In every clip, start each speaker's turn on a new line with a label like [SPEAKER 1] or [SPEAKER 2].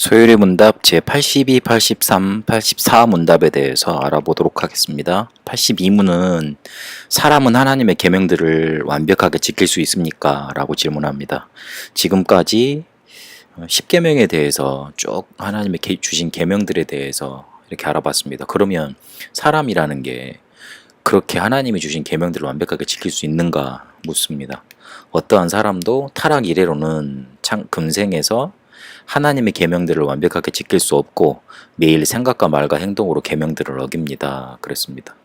[SPEAKER 1] 소율의 문답 제82, 83, 84 문답에 대해서 알아보도록 하겠습니다. 82문은 사람은 하나님의 계명들을 완벽하게 지킬 수 있습니까? 라고 질문합니다. 지금까지 10계명에 대해서 쭉 하나님의 주신 계명들에 대해서 이렇게 알아봤습니다. 그러면 사람이라는 게 그렇게 하나님이 주신 계명들을 완벽하게 지킬 수 있는가 묻습니다. 어떠한 사람도 타락 이래로는 금생에서 하나님의 계명들을 완벽하게 지킬 수 없고 매일 생각과 말과 행동으로 계명들을 어깁니다. 그랬습니다.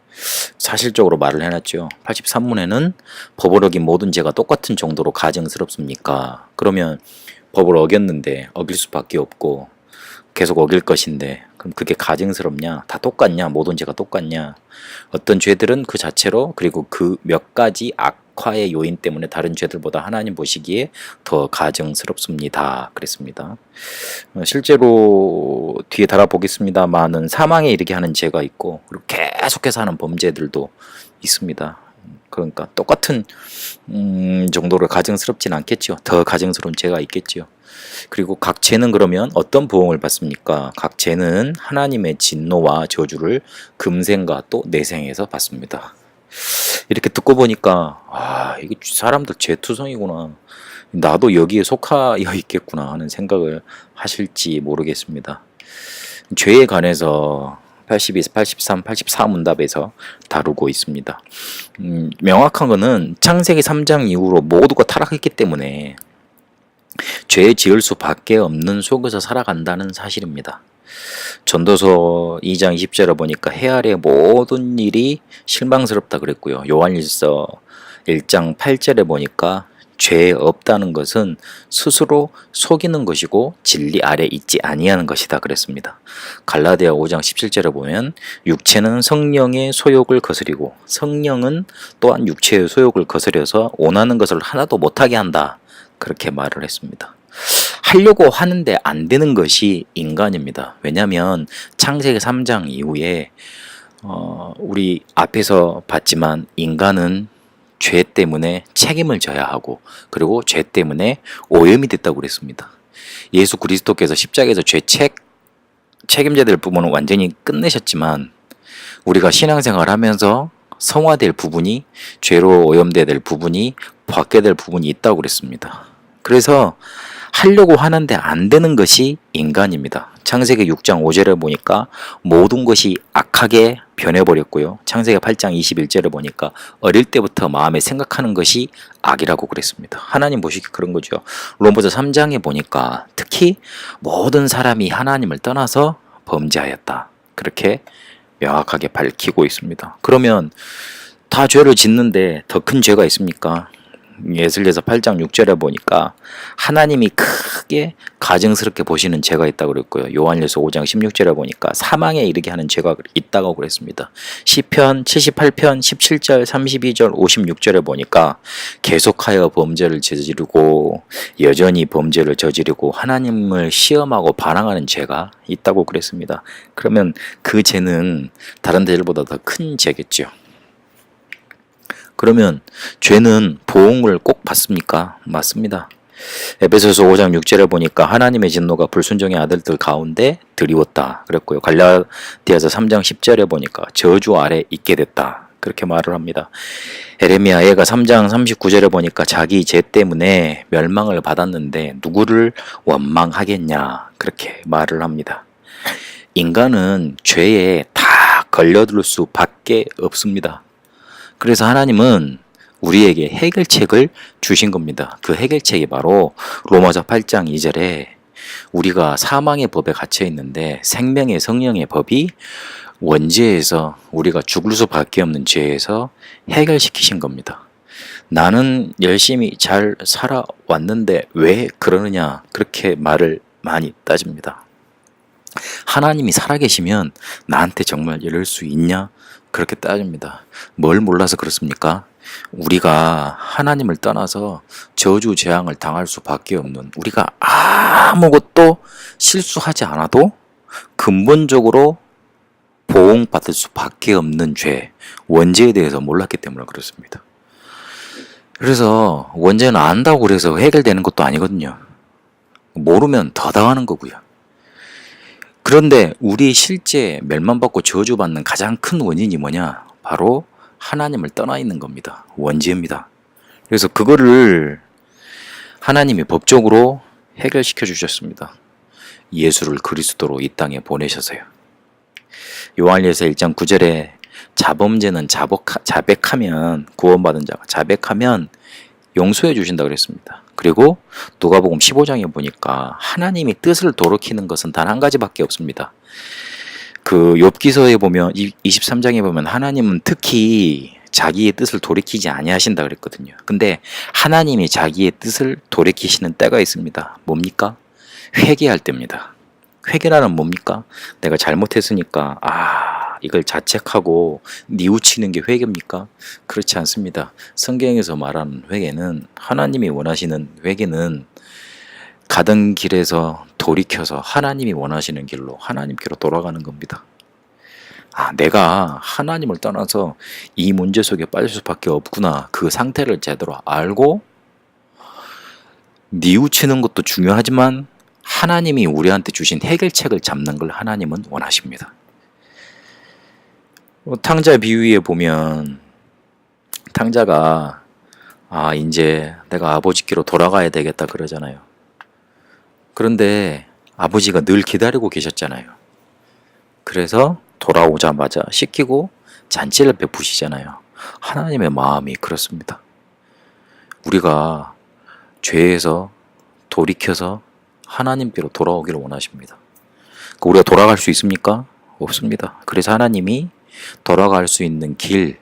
[SPEAKER 1] 사실적으로 말을 해놨죠. 83문에는 법을 어긴 모든 죄가 똑같은 정도로 가증스럽습니까? 그러면 법을 어겼는데 어길 수밖에 없고 계속 어길 것인데 그럼 그게 가증스럽냐? 다 똑같냐? 모든 죄가 똑같냐? 어떤 죄들은 그 자체로 그리고 그 몇 가지 악화의 요인 때문에 다른 죄들보다 하나님 보시기에 더 가증스럽습니다. 그랬습니다. 실제로 뒤에 달아보겠습니다만은 사망에 이르게 하는 죄가 있고 그리고 계속해서 하는 범죄들도 있습니다. 그러니까 똑같은 정도로 가증스럽진 않겠죠. 더 가증스러운 죄가 있겠죠. 그리고 각 죄는 그러면 어떤 보응을 받습니까? 각 죄는 하나님의 진노와 저주를 금생과 또 내생에서 받습니다. 이렇게 듣고 보니까 이게 사람들 죄투성이구나. 나도 여기에 속하여 있겠구나 하는 생각을 하실지 모르겠습니다. 죄에 관해서 82, 83, 84 문답에서 다루고 있습니다. 명확한 거는 창세기 3장 이후로 모두가 타락했기 때문에 죄 지을 수밖에 없는 속에서 살아간다는 사실입니다. 전도서 2장 20절에 보니까 해 아래 모든 일이 실망스럽다 그랬고요. 요한일서 1장 8절에 보니까 죄 없다는 것은 스스로 속이는 것이고 진리 아래 있지 아니하는 것이다 그랬습니다. 갈라디아 5장 17절에 보면 육체는 성령의 소욕을 거스리고 성령은 또한 육체의 소욕을 거스려서 원하는 것을 하나도 못하게 한다. 그렇게 말을 했습니다. 하려고 하는데 안 되는 것이 인간입니다. 왜냐하면 창세기 3장 이후에 우리 앞에서 봤지만 인간은 죄 때문에 책임을 져야 하고 그리고 죄 때문에 오염이 됐다고 그랬습니다. 예수 그리스도께서 십자가에서 책임져야 될 부분은 완전히 끝내셨지만 우리가 신앙생활 하면서 성화될 부분이 죄로 오염돼야 될 부분이 받게 될 부분이 있다고 그랬습니다. 그래서 하려고 하는데 안 되는 것이 인간입니다. 창세기 6장 5절에 보니까 모든 것이 악하게 변해버렸고요. 창세기 8장 21절에 보니까 어릴 때부터 마음에 생각하는 것이 악이라고 그랬습니다. 하나님 보시기 그런 거죠. 로마서 3장에 보니까 특히 모든 사람이 하나님을 떠나서 범죄하였다. 그렇게 명확하게 밝히고 있습니다. 그러면 다 죄를 짓는데 더 큰 죄가 있습니까? 예술에서 8장 6절에 보니까 하나님이 크게 가증스럽게 보시는 죄가 있다고 그랬고요. 요한일서 5장 16절에 보니까 사망에 이르게 하는 죄가 있다고 그랬습니다. 시편 78편 17절 32절 56절에 보니까 계속하여 범죄를 저지르고 여전히 범죄를 저지르고 하나님을 시험하고 반항하는 죄가 있다고 그랬습니다. 그러면 그 죄는 다른 죄들보다 더 큰 죄겠죠. 그러면 죄는 보응을 꼭 받습니까? 맞습니다. 에베소서 5장 6절에 보니까 하나님의 진노가 불순종의 아들들 가운데 드리웠다 그랬고요. 갈라디아서 3장 10절에 보니까 저주 아래 있게 됐다 그렇게 말을 합니다. 에레미야가 3장 39절에 보니까 자기 죄 때문에 멸망을 받았는데 누구를 원망하겠냐 그렇게 말을 합니다. 인간은 죄에 다 걸려들 수밖에 없습니다. 그래서 하나님은 우리에게 해결책을 주신 겁니다. 그 해결책이 바로 로마서 8장 2절에 우리가 사망의 법에 갇혀 있는데 생명의 성령의 법이 원죄에서 우리가 죽을 수밖에 없는 죄에서 해결시키신 겁니다. 나는 열심히 잘 살아왔는데 왜 그러느냐 그렇게 말을 많이 따집니다. 하나님이 살아계시면 나한테 정말 이럴 수 있냐? 그렇게 따집니다. 뭘 몰라서 그렇습니까? 우리가 하나님을 떠나서 저주 재앙을 당할 수밖에 없는 우리가 아무것도 실수하지 않아도 근본적으로 보응받을 수밖에 없는 죄, 원죄에 대해서 몰랐기 때문에 그렇습니다. 그래서 원죄는 안다고 그래서 해결되는 것도 아니거든요. 모르면 더 당하는 거고요. 그런데 우리 실제 멸망받고 저주받는 가장 큰 원인이 뭐냐? 바로 하나님을 떠나 있는 겁니다. 원죄입니다. 그래서 그거를 하나님이 법적으로 해결시켜 주셨습니다. 예수를 그리스도로 이 땅에 보내셔서요. 요한일서 1장 9절에 자범죄는 자백하면 구원받은 자가 자백하면 용서해 주신다 그랬습니다. 그리고 누가복음 15장에 보니까 하나님이 뜻을 돌이키는 것은 단 한 가지밖에 없습니다. 그 욥기서에 보면 23장에 보면 하나님은 특히 자기의 뜻을 돌이키지 아니하신다 그랬거든요. 근데 하나님이 자기의 뜻을 돌이키시는 때가 있습니다. 뭡니까? 회개할 때입니다. 회개라는 뭡니까? 내가 잘못했으니까 이걸 자책하고 뉘우치는 게 회개입니까? 그렇지 않습니다. 성경에서 말하는 회개는, 하나님이 원하시는 회개는 가던 길에서 돌이켜서 하나님이 원하시는 길로, 하나님께로 돌아가는 겁니다. 내가 하나님을 떠나서 이 문제 속에 빠질 수밖에 없구나. 그 상태를 제대로 알고 뉘우치는 것도 중요하지만 하나님이 우리한테 주신 해결책을 잡는 걸 하나님은 원하십니다. 탕자 비유에 보면 탕자가 이제 내가 아버지께로 돌아가야 되겠다 그러잖아요. 그런데 아버지가 늘 기다리고 계셨잖아요. 그래서 돌아오자마자 씻기고 잔치를 베푸시잖아요. 하나님의 마음이 그렇습니다. 우리가 죄에서 돌이켜서 하나님께로 돌아오기를 원하십니다. 우리가 돌아갈 수 있습니까? 없습니다. 그래서 하나님이 돌아갈 수 있는 길,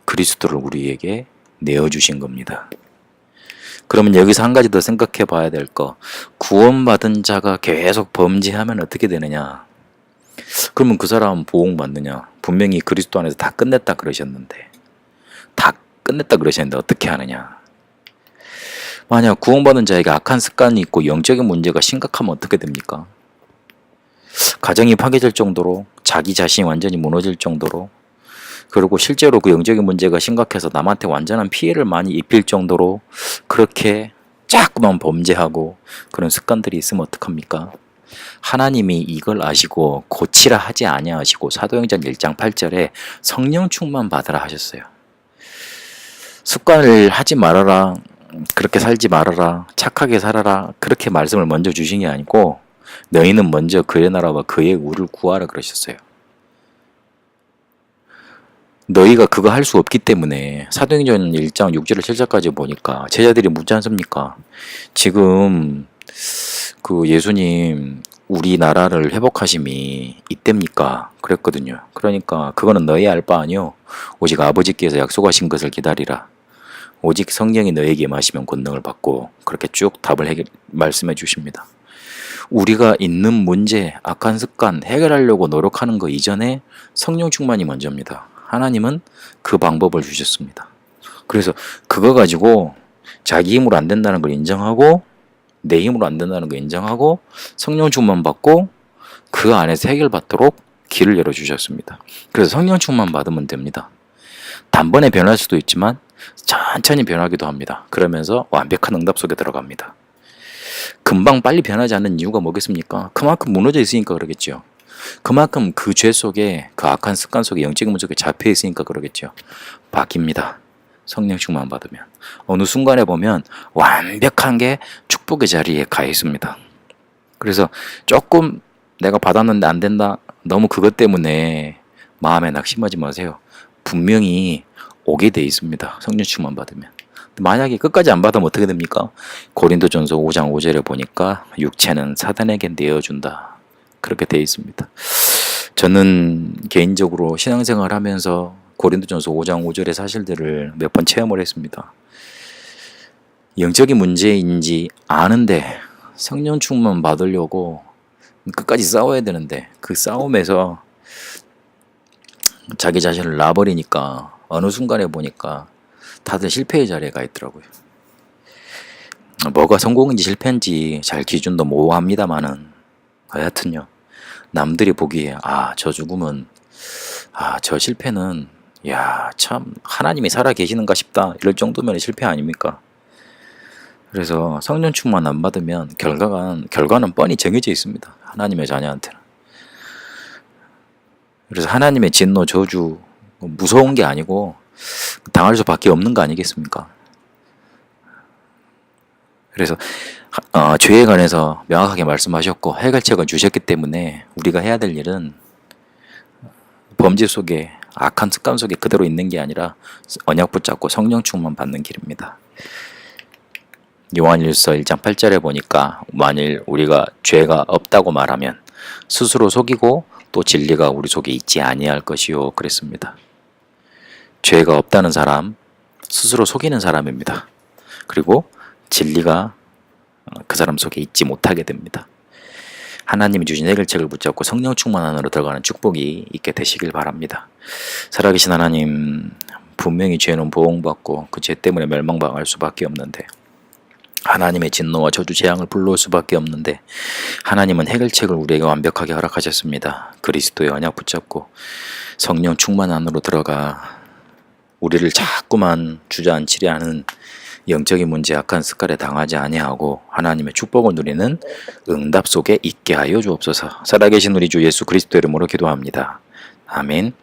[SPEAKER 1] 그리스도를 우리에게 내어주신 겁니다. 그러면 여기서 한 가지 더 생각해 봐야 될 거, 구원받은 자가 계속 범죄하면 어떻게 되느냐? 그러면 그 사람은 보응받느냐? 분명히 그리스도 안에서 다 끝냈다 그러셨는데 어떻게 하느냐? 만약 구원받은 자에게 악한 습관이 있고 영적인 문제가 심각하면 어떻게 됩니까? 가정이 파괴될 정도로, 자기 자신이 완전히 무너질 정도로, 그리고 실제로 그 영적인 문제가 심각해서 남한테 완전한 피해를 많이 입힐 정도로 그렇게 자꾸만 범죄하고 그런 습관들이 있으면 어떡합니까? 하나님이 이걸 아시고 고치라 하지 아니하시고 사도행전 1장 8절에 성령 충만 받으라 하셨어요. 습관을 하지 말아라, 그렇게 살지 말아라, 착하게 살아라, 그렇게 말씀을 먼저 주신 게 아니고 너희는 먼저 그의 나라와 그의 의를 구하라 그러셨어요. 너희가 그거 할 수 없기 때문에 사도행전 1장 6절을 7절까지 보니까 제자들이 묻지 않습니까? 지금 그 예수님 우리나라를 회복하심이 이때입니까? 그랬거든요. 그러니까 그거는 너희 알 바 아니요, 오직 아버지께서 약속하신 것을 기다리라. 오직 성령이 너에게 임하시면 권능을 받고, 그렇게 쭉 답을 말씀해 주십니다. 우리가 있는 문제, 악한 습관 해결하려고 노력하는 거 이전에 성령 충만이 먼저입니다. 하나님은 그 방법을 주셨습니다. 그래서 그거 가지고 자기 힘으로 안 된다는 걸 인정하고, 내 힘으로 안 된다는 걸 인정하고 성령 충만 받고 그 안에서 해결받도록 길을 열어주셨습니다. 그래서 성령 충만 받으면 됩니다. 단번에 변할 수도 있지만 천천히 변하기도 합니다. 그러면서 완벽한 응답 속에 들어갑니다. 금방 빨리 변하지 않는 이유가 뭐겠습니까? 그만큼 무너져 있으니까 그러겠죠. 그만큼 그 죄 속에, 그 악한 습관 속에, 영적인 문제 속에 잡혀 있으니까 그러겠죠. 바뀝니다. 성령 충만 받으면 어느 순간에 보면 완벽한 게 축복의 자리에 가 있습니다. 그래서 조금 내가 받았는데 안 된다, 너무 그것 때문에 마음에 낙심하지 마세요. 분명히 오게 돼 있습니다. 성령 충만 받으면. 만약에 끝까지 안 받으면 어떻게 됩니까? 고린도전서 5장 5절에 보니까 육체는 사단에게 내어준다, 그렇게 되어 있습니다. 저는 개인적으로 신앙생활 하면서 고린도전서 5장 5절의 사실들을 몇 번 체험을 했습니다. 영적인 문제인지 아는데 성령 충만 받으려고 끝까지 싸워야 되는데 그 싸움에서 자기 자신을 놔버리니까 어느 순간에 보니까 다들 실패의 자리에 가 있더라고요. 뭐가 성공인지 실패인지 잘 기준도 모호합니다만은 하여튼요, 남들이 보기에 저 죽음은, 저 실패는 참 하나님이 살아 계시는가 싶다, 이럴 정도면 실패 아닙니까? 그래서 성령 충만 안 받으면 결과는 뻔히 정해져 있습니다. 하나님의 자녀한테는. 그래서 하나님의 진노, 저주 무서운 게 아니고 당할 수밖에 없는 거 아니겠습니까? 그래서 죄에 관해서 명확하게 말씀하셨고 해결책을 주셨기 때문에 우리가 해야 될 일은 범죄 속에 악한 습관 속에 그대로 있는 게 아니라 언약 붙잡고 성령 충만 받는 길입니다. 요한일서 1장 8절에 보니까 만일 우리가 죄가 없다고 말하면 스스로 속이고 또 진리가 우리 속에 있지 아니할 것이요 그랬습니다. 죄가 없다는 사람 스스로 속이는 사람입니다. 그리고 진리가 그 사람 속에 있지 못하게 됩니다. 하나님이 주신 해결책을 붙잡고 성령 충만 안으로 들어가는 축복이 있게 되시길 바랍니다. 살아계신 하나님, 분명히 죄는 보응받고 그 죄 때문에 멸망당할 수밖에 없는데 하나님의 진노와 저주 재앙을 불러올 수밖에 없는데 하나님은 해결책을 우리에게 완벽하게 허락하셨습니다. 그리스도의 언약 붙잡고 성령 충만 안으로 들어가 우리를 자꾸만 주저앉히려 하는 영적인 문제, 악한 습관에 당하지 아니하고 하나님의 축복을 누리는 응답 속에 있게 하여 주옵소서. 살아계신 우리 주 예수 그리스도 이름으로 기도합니다. 아멘.